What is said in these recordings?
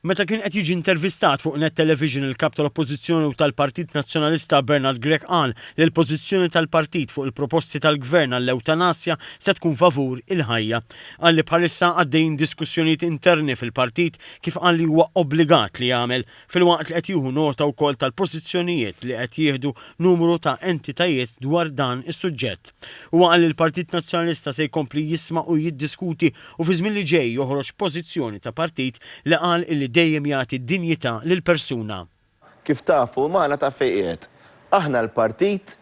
Meta kien qed jiġi intervistat fuq Net Television il-kap tal-Oppożizzjoni u tal-Partit Nazzjonalista Bernard Grech qal li l-pożizzjoni tal-partit fuq il-proposti tal-Gvern għall-ewtanasja se tkun favur il-ħajja. Qal li bħalissa għaddejjin diskussjonijiet interni fil-partit kif qal li huwa obbligat li jagħmel filwaqt li qed jieħu nota wkoll tal-pożizzjonijiet li qed jieħdu numru ta' entitajiet dwar dan is-suġġett. Huwa qal li l-Partit Nazzjonalista se jkompli jisma' u jiddiskuti u fi żmien li ġej joħroġ pożizzjoni ta' partit li qal li dejjem jagħti dinjità lill-persuna. Kif tafu magħna ta' fejqiet. Aħna l-partit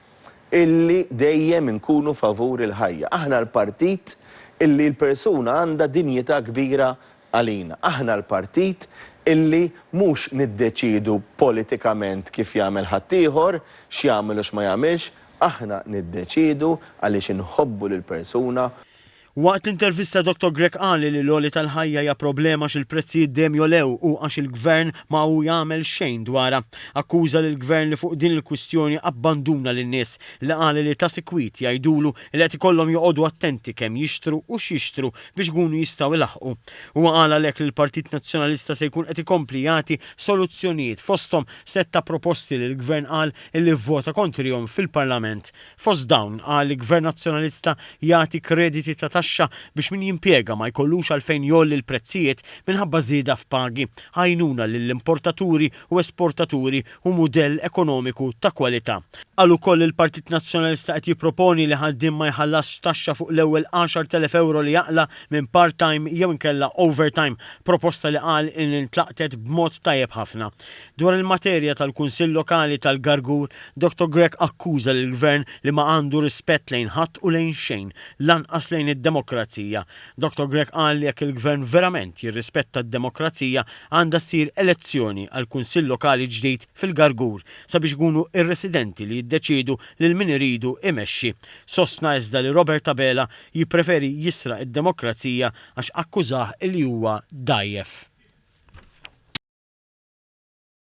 illi dejjem inkunu favur il-ħajja. Aħna l-partit illi l-persuna għandha dinjità kbira għalina. Aħna l-partit illi mhux niddeċidu politikament kif jagħmel ħaddieħor, x'jagħmel u x'ma jagħmilx, aħna niddeċidu għaliex inħobbu lill-persuna. Waqt l-intervista Dr. Grech qal li l-għoli tal-ħajja hija problema għax il-prezzijiet dejjem jolew u għax il-Gvern ma hu jagħmel xejn dwarha. Akkuża lill gvern li fuq din il-kwistjoni abbanduna lin-nies li qal li ta' sikwit jgħidulu li qed ikollhom joqogħdu attenti kemm jixtru u x'jixtru biex ikunu jistgħu ilaħqu. Huwa qal għalhekk li l-Partit Nazzjonalista se jkun qed ikompli jagħti soluzzjonijiet fosthom setta proposti li l-Gvern qal li vvota kontrihom fil-Parlament. Fost dawn qal li l-Gvern Nazzjonalista jagħti krediti ta' biex min jimpjega ma jkollux għalfejn jolli l-prezzijiet minħabba żieda f'pagi, għajnuna lill-importaturi u esportaturi u mudell ekonomiku ta' kwalità. Qal ukoll il-Partit Nazzjonalista qed jipproponi li ħaddiem ma jħallasx taxxa fuq l-ewwel 10,000 euro li jaqla minn part-time jew inkella overtime, proposta li qal li ntlaqtet b'mod tajjeb ħafna. Dwar il-materja tal-Kunsill Lokali tal-Gargur, Dr. Grech akkuża lill-Gvern li ma għandu rispett lejn ħadd u lejn xejn, lanqas lejn id-demokrazija. Dr. Grech qal li jekk il-Gvern verament jirrispetta d-demokrazija għandha ssir elezzjoni għal kunsill lokali ġdid fil-Gargur sabiex ikunu ir-residenti li jiddeċiedu lil min iridu imexxi. Sostna iżda li Robert Abela jippreferi jisraq id-demokrazija għax akkużah li huwa dgħajjef.